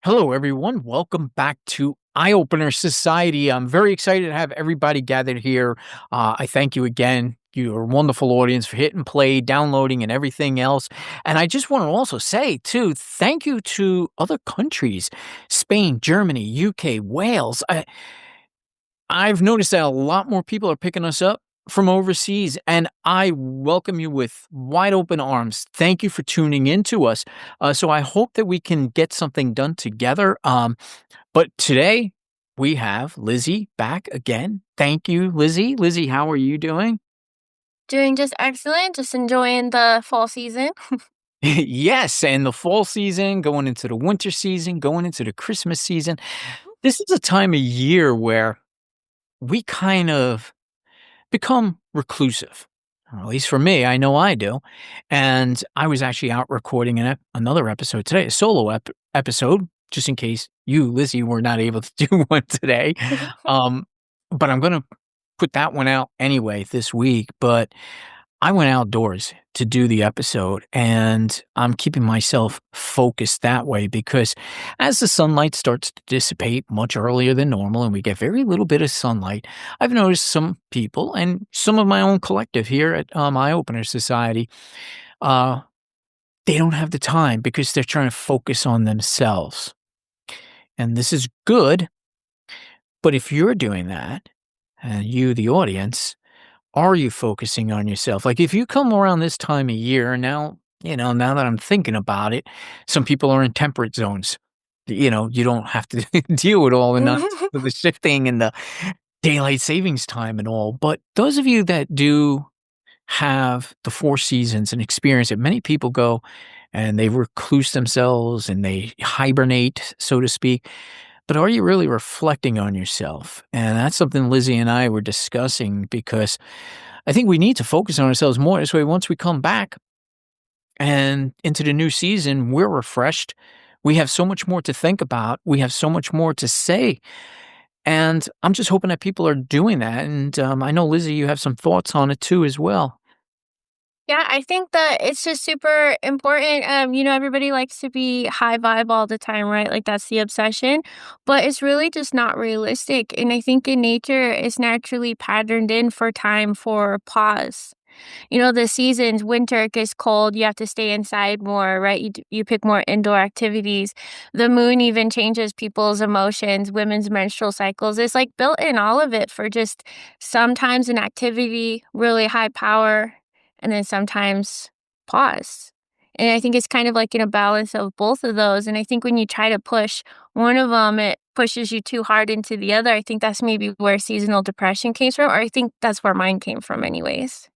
Hello, everyone. Welcome back to EyeOpener Society. I'm very excited to have everybody gathered here. I thank you again. You're a wonderful audience for hitting play, downloading, and everything else. And I just want to also say, too, thank you to other countries Spain, Germany, UK, Wales. I've noticed that a lot more people are picking us up from overseas, and I welcome you with wide open arms. Thank you for tuning in to us. So I hope that we can get something done together. But today we have Lizzie back again. Thank you, Lizzie. Lizzie, how are you doing? Doing just excellent, just enjoying the fall season. Yes, and the fall season, going into the winter season, going into the Christmas season. This is a time of year where we kind of become reclusive. Or at least for me, I know I do. And I was actually out recording another episode today, a solo episode, just in case you, Lizzie, were not able to do one today. Um, but I'm going to put that one out anyway this week. But I went outdoors to do the episode, and I'm keeping myself focused that way because as the sunlight starts to dissipate much earlier than normal and we get very little bit of sunlight, I've noticed some people and some of my own collective here at EyeOpener Society, uh, they don't have the time because they're trying to focus on themselves. And this is good, but if you're doing that, and you, the audience, are you focusing on yourself? Like, if you come around this time of year, now that I'm thinking about it, some people are in temperate zones. You don't have to deal with all the nonsense of the shifting and the daylight savings time and all. But those of you that do have the four seasons and experience it, many people go and they recluse themselves and they hibernate, so to speak. But are you really reflecting on yourself? And that's something Lizzie and I were discussing because I think we need to focus on ourselves more. This way, once we come back and into the new season, we're refreshed. We have so much more to think about. We have so much more to say. And I'm just hoping that people are doing that. And I know, Lizzie, you have some thoughts on it too, as well. Yeah, I think that it's just super important. Everybody likes to be high vibe all the time, right? Like that's the obsession, but it's really just not realistic. And I think in nature, it's naturally patterned in for time for pause. The seasons, winter it gets cold, you have to stay inside more, right? You pick more indoor activities. The moon even changes people's emotions, women's menstrual cycles. It's like built in all of it for just sometimes an activity, really high power, and then sometimes pause. And I think it's kind of like in a balance of both of those. And I think when you try to push one of them, it pushes you too hard into the other. I think that's maybe where seasonal depression came from, or I think that's where mine came from, anyways.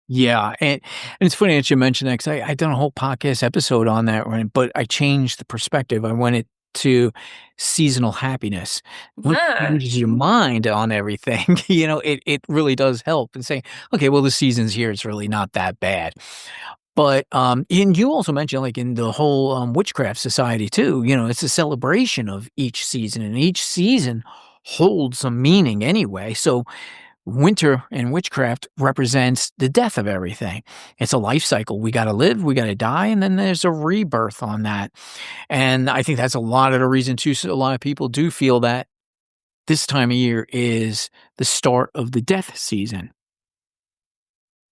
Yeah, and it's funny that you mentioned that because I done a whole podcast episode on that, right? But I changed the perspective. I went it to seasonal happiness. What Yeah. changes your mind on everything? It really does help and say, okay, well, the season's here. It's really not that bad. But and you also mentioned like in the whole witchcraft society too. It's a celebration of each season, and each season holds some meaning anyway. So winter in witchcraft represents the death of everything. It's a life cycle. We got to live, we got to die, and then there's a rebirth on that. And I think that's a lot of the reason too. So a lot of people do feel that this time of year is the start of the death season.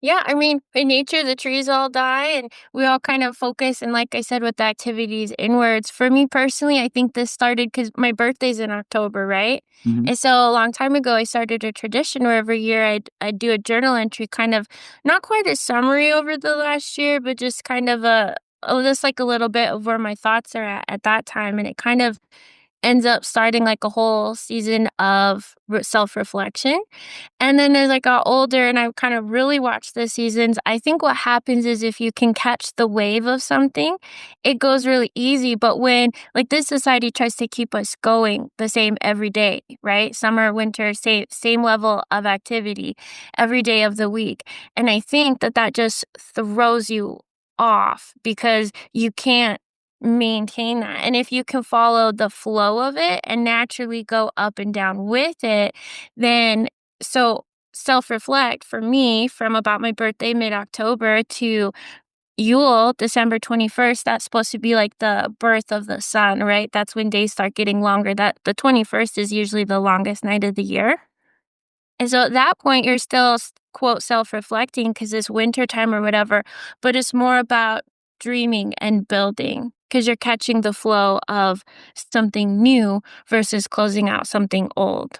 Yeah, I mean, in nature, the trees all die and we all kind of focus. And like I said, with the activities inwards, for me personally, I think this started because my birthday's in October, right? Mhm. And so a long time ago, I started a tradition where every year I'd do a journal entry, kind of not quite a summary over the last year, but just kind of just like a little bit of where my thoughts are at that time. And it kind of ends up starting like a whole season of self reflection. And then as I got older and I kind of really watched the seasons, I think what happens is if you can catch the wave of something, it goes really easy. But when like this society tries to keep us going the same every day, right? Summer, winter, same level of activity every day of the week. And I think that just throws you off because you can't maintain that. And if you can follow the flow of it and naturally go up and down with it, then so self reflect for me from about my birthday mid October to Yule, December 21st, that's supposed to be like the birth of the sun, right? That's when days start getting longer. That the 21st is usually the longest night of the year. And so at that point, you're still, quote, self-reflecting because it's winter time or whatever, but it's more about dreaming and building because you're catching the flow of something new versus closing out something old.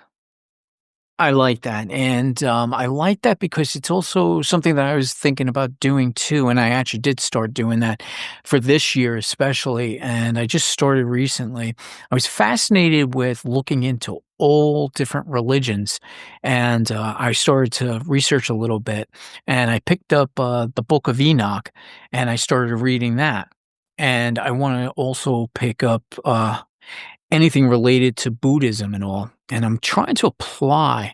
I like that, and, I like that because it's also something that I was thinking about doing too, and I actually did start doing that for this year especially, and I just started recently. I was fascinated with looking into all different religions, and, I started to research a little bit, and I picked up, the Book of Enoch, and I started reading that, and I wanna also pick up, anything related to Buddhism and all, and I'm trying to apply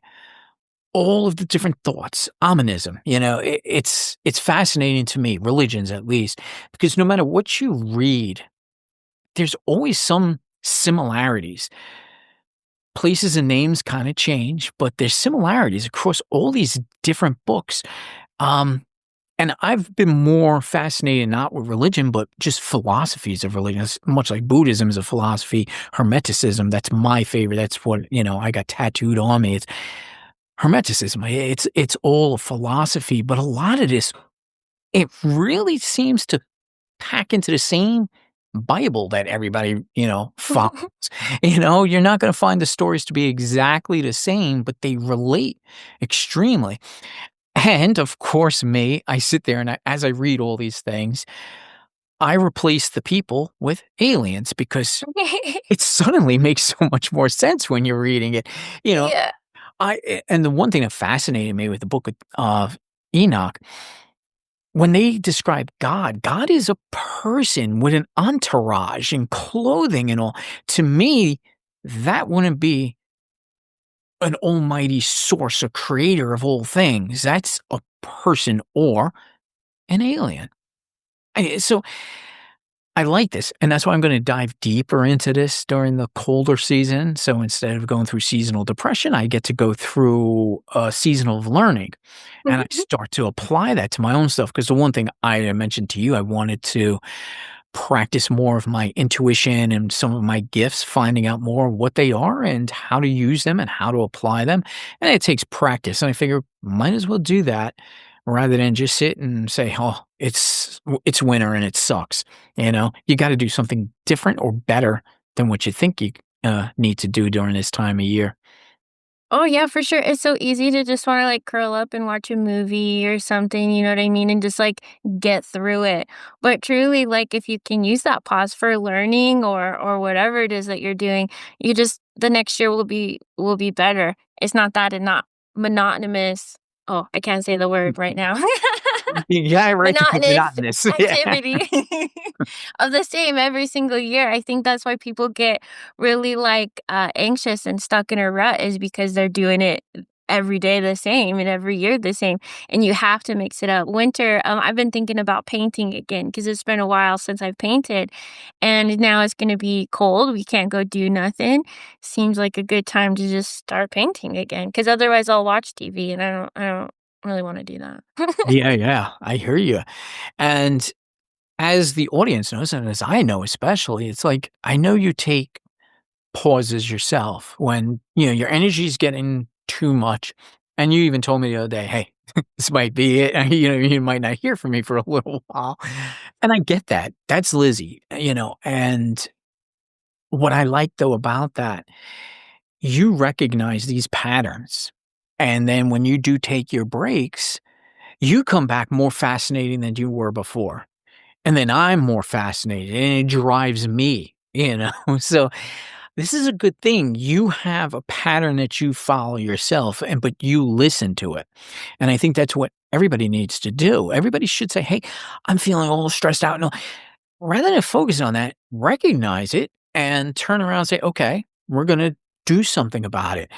all of the different thoughts, omonism, it's fascinating to me, religions at least, because no matter what you read, there's always some similarities. Places and names kinda change, but there's similarities across all these different books, um, and I've been more fascinated not with religion, but just philosophies of religion. It's much like Buddhism is a philosophy, Hermeticism, that's my favorite, that's what, I got tattooed on me. It's Hermeticism. It's all a philosophy, but a lot of this, it really seems to pack into the same Bible that everybody, follows. You're not gonna find the stories to be exactly the same, but they relate extremely. And of course, me, I sit there and as I read all these things, I replace the people with aliens because it suddenly makes so much more sense when you're reading it. You know, Yeah. and the one thing that fascinated me with the book of Enoch, when they describe God, God is a person with an entourage and clothing and all. To me, that wouldn't be an almighty source, a creator of all things. That's a person or an alien. So I like this, and that's why I'm gonna dive deeper into this during the colder season. So instead of going through seasonal depression, I get to go through a season of learning, and I start to apply that to my own stuff. Because the one thing I mentioned to you, I wanted to practice more of my intuition and some of my gifts, finding out more what they are and how to use them and how to apply them. And it takes practice. And I figure might as well do that rather than just sit and say, "Oh, it's winter and it sucks." You got to do something different or better than what you think you need to do during this time of year. Oh, yeah, for sure. It's so easy to just wanna, like, curl up and watch a movie or something, you know what I mean, and just, like, get through it. But truly, like, if you can use that pause for learning or whatever it is that you're doing, you just the next year will be better. It's not that and not monotonous. Oh, I can't say the word right now. Yeah, right. Monotonous Monotonous. Yeah. activity of the same every single year. I think that's why people get really, like, anxious and stuck in a rut is because they're doing it every day the same and every year the same, and you have to mix it up. Winter, I've been thinking about painting again because 'cause it's been a while since I've painted, and now it's gonna be cold, we can't go do nothing. Seems like a good time to just start painting again. Because otherwise I'll watch TV, and I don't really wanna do that. Yeah, yeah. I hear you. And as the audience knows, and as I know especially, it's like I know you take pauses yourself when, your energy is getting too much. And you even told me the other day, "Hey, this might be it." You might not hear from me for a little while. And I get that. That's Lizzie, and what I like though about that, you recognize these patterns. And then when you do take your breaks, you come back more fascinating than you were before. And then I'm more fascinated and it drives me. So this is a good thing. You have a pattern that you follow yourself but you listen to it. And I think that's what everybody needs to do. Everybody should say, "Hey, I'm feeling all stressed out." No, rather than focus on that, recognize it and turn around and say, "Okay, we're going to do something about it."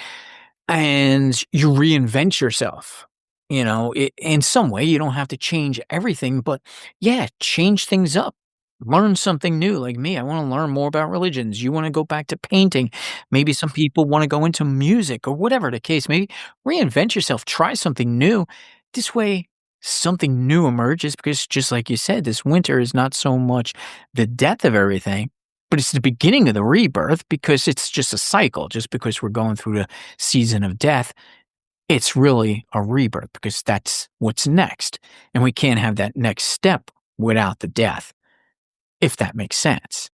And you reinvent yourself. In some way, you don't have to change everything, but yeah, change things up. Learn something new. Like me, I want to learn more about religions. You want to go back to painting. Maybe some people want to go into music or whatever the case. Maybe reinvent yourself. Try something new. This way, something new emerges because just like you said, this winter is not so much the death of everything, but it's the beginning of the rebirth because it's just a cycle. Just because we're going through the season of death, it's really a rebirth because that's what's next. And we can't have that next step without the death, if that makes sense.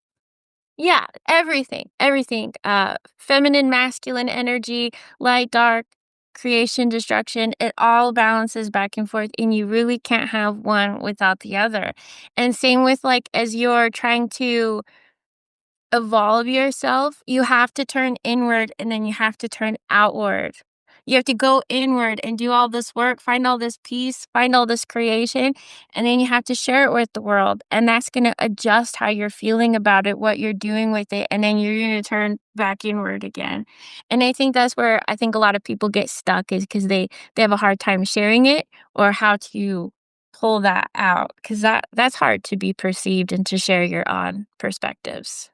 Yeah, everything, everything. Feminine, masculine energy, light, dark, creation, destruction, it all balances back and forth, and you really can't have one without the other. And same with like as you're trying to evolve yourself, you have to turn inward and then you have to turn outward. You have to go inward and do all this work, find all this peace, find all this creation, and then you have to share it with the world. And that's going to adjust how you're feeling about it, what you're doing with it, and then you're going to turn back inward again. And I think that's where I think a lot of people get stuck is because they have a hard time sharing it or how to pull that out because that's hard to be perceived and to share your own perspectives.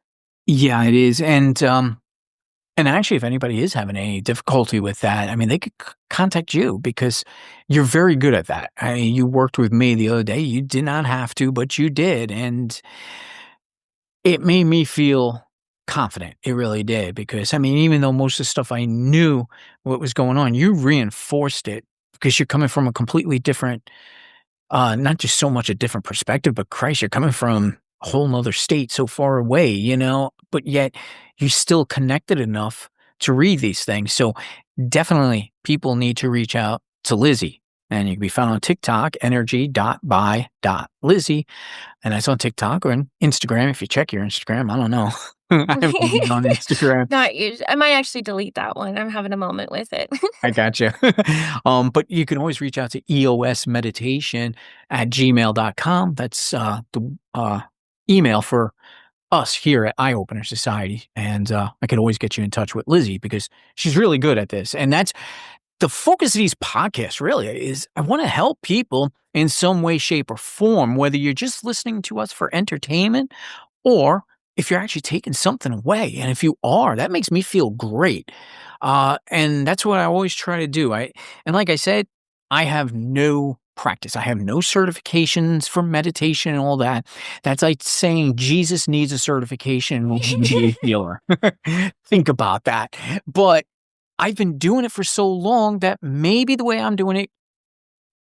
Yeah, it is. And actually, if anybody is having any difficulty with that, I mean, they could contact you because you're very good at that. I mean, you worked with me the other day. You did not have to, but you did. And it made me feel confident. It really did. Because, I mean, even though most of the stuff I knew what was going on, you reinforced it because you're coming from a completely different not just so much a different perspective, but Christ, you're coming from a whole 'nother state so far away, but yet you still connected enough to read these things. So definitely people need to reach out to Lizzie. And you can be found on TikTok, energy.by.lizzie. And that's on TikTok or on Instagram. If you check your Instagram, I don't know. I haven't been on Instagram. Not us I might actually delete that one, I'm having a moment with it. I gotcha. But you can always reach out to eosmeditation@gmail.com. That's the email for us here at EyeOpener Society. And I could always get you in touch with Lizzie because she's really good at this. And that's the focus of these podcasts, really, is I want to help people in some way, shape, or form, whether you're just listening to us for entertainment or if you're actually taking something away. And if you are, that makes me feel great. And that's what I always try to do. And like I said, I have no practice. I have no certifications for meditation and all that. That's like saying Jesus needs a certification in order to be a healer. Think about that. But I've been doing it for so long that maybe the way I'm doing it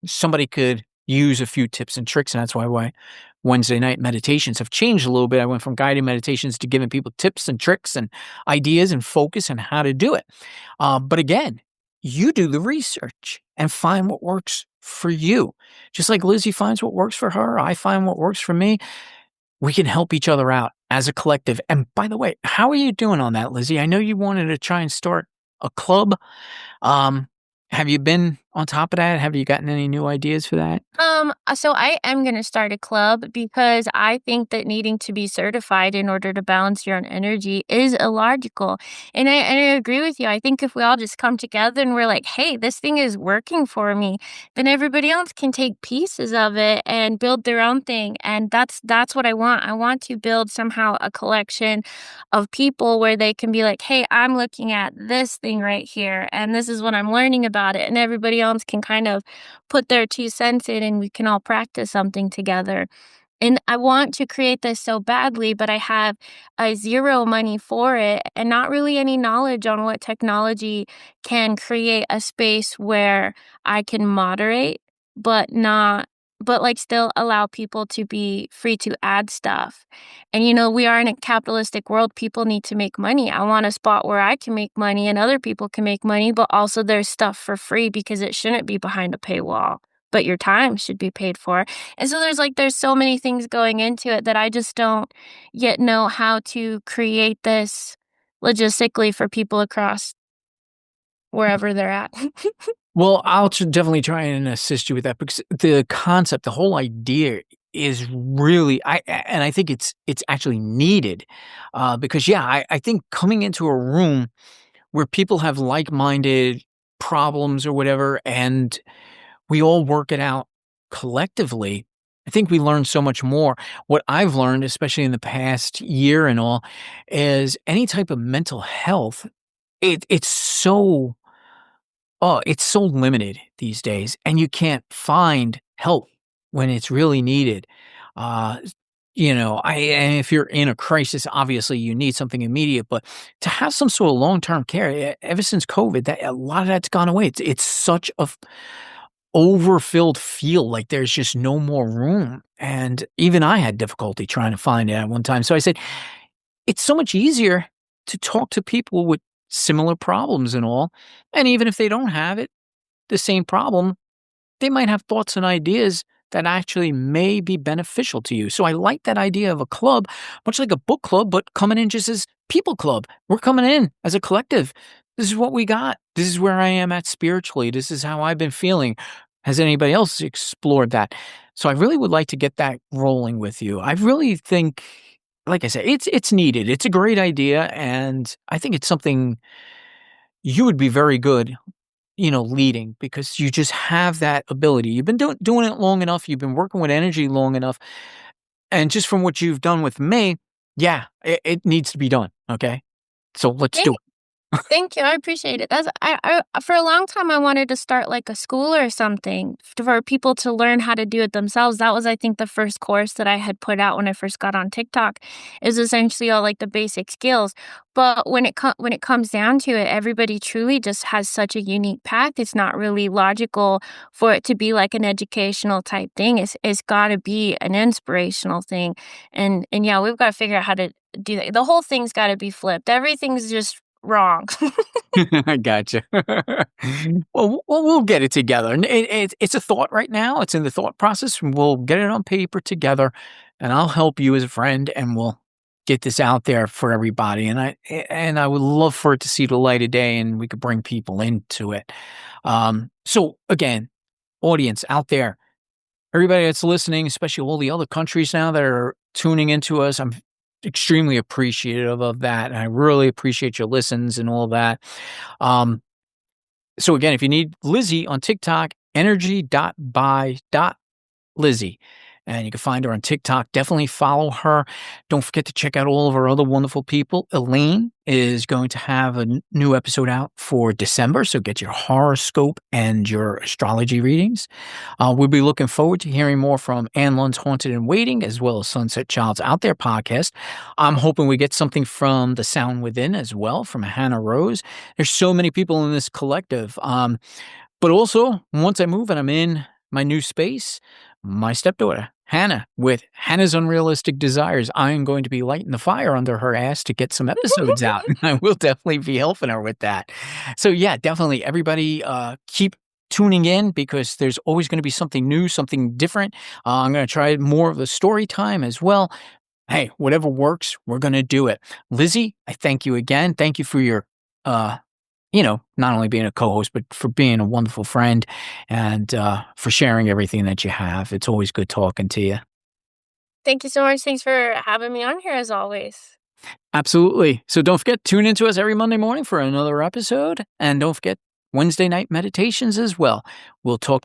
somebody could use a few tips and tricks, and that's why Wednesday night meditations have changed a little bit. I went from guided meditations to giving people tips and tricks and ideas and focus and how to do it. But again, you do the research and find what works for you. Just like Lizzie finds what works for her, I find what works for me. We can help each other out as a collective. And by the way, how are you doing on that, Lizzie? I know you wanted to try and start a club. Um, have you been on top of that? Have you gotten any new ideas for that? So I am gonna start a club because I think that needing to be certified in order to balance your own energy is illogical. And I agree with you. I think if we all just come together and we're like, hey, this thing is working for me, then everybody else can take pieces of it and build their own thing. And that's what I want. I want to build somehow a collection of people where they can be like, hey, I'm looking at this thing right here, and this is what I'm learning about it. And everybody else can kind of put their 2 cents in and we can all practice something together. And I want to create this so badly, but I have zero money for it and not really any knowledge on what technology can create a space where I can moderate, but not, but like still allow people to be free to add stuff. And we are in a capitalistic world. People need to make money. I want a spot where I can make money and other people can make money, but also there's stuff for free because it shouldn't be behind a paywall, but your time should be paid for. And so there's so many things going into it that I just don't yet know how to create this logistically for people across wherever they're at. Well, I'll definitely try and assist you with that because the concept, the whole idea is really, and I think it's actually needed, because yeah, I think coming into a room where people have like-minded problems or whatever, and we all work it out collectively. I think we learn so much more. What I've learned, especially in the past year and all, is any type of mental health. It's so limited these days, and you can't find help when it's really needed. Uh, and if you're in a crisis, obviously you need something immediate, but to have some sort of long-term care, ever since COVID, that a lot of that's gone away. It's such a overfilled field, like there's just no more room. And even I had difficulty trying to find it at one time. So I said, it's so much easier to talk to people with similar problems and all. And even if they don't have it, the same problem, they might have thoughts and ideas that actually may be beneficial to you. So I like that idea of a club, much like a book club, but coming in just as people club. We're coming in as a collective. This is what we got. This is where I am at spiritually. This is how I've been feeling. Has anybody else explored that? So I really would like to get that rolling with you. I really think, like I said, it's needed. It's a great idea, and I think it's something you would be very good leading because you just have that ability. You've been doing it long enough. You've been working with energy long enough. And just from what you've done with me, yeah, it needs to be done. Okay. So let's do Thank you, I appreciate it. That's I for a long time, I wanted to start, like, a school or something for people to learn how to do it themselves. That was, I think, the first course that I had put out when I first got on TikTok. Is essentially all, like, the basic skills. But when it comes down to it, everybody truly just has such a unique path. It's not really logical for it to be, like, an educational type thing. It's gotta be an inspirational thing. And, yeah, we've gotta figure out how to do that. The whole thing's gotta be flipped. Everything's just wrong. it. I gotcha. Well, we'll get it together. And it's a thought right now. It's in the thought process. And we'll get it on paper together, and I'll help you as a friend, and we'll get this out there for everybody. And I would love for it to see the light of day, and we could bring people into it. So again, audience out there, everybody that's listening, especially all the other countries now that are tuning into us, I'm extremely appreciative of that. And I really appreciate your listens and all that. Um, so again, if you need Lizzie on TikTok, energy.by.Lizzie. And you can find her on TikTok. Definitely follow her. Don't forget to check out all of our other wonderful people. Elaine is going to have a new episode out for December. So get your horoscope and your astrology readings. We'll be looking forward to hearing more from Ann Lund's Haunted and Waiting, as well as Sunset Child's Out There podcast. I'm hoping we get something from The Sound Within as well, from Hannah Rose. There's so many people in this collective. But also, once I move and I'm in my new space, my stepdaughter, Hannah, with Hannah's Unrealistic Desires, I am going to be lighting the fire under her ass to get some episodes out. And I will definitely be helping her with that. So, yeah, definitely everybody keep tuning in because there's always going to be something new, something different. I'm going to try more of the story time as well. Hey, whatever works, we're going to do it. Lizzie, I thank you again. Thank you for your not only being a co-host, but for being a wonderful friend and for sharing everything that you have. It's always good talking to you. Thank you so much. Thanks for having me on here as always. Absolutely. So don't forget, tune into us every Monday morning for another episode. And don't forget Wednesday night meditations as well. We'll talk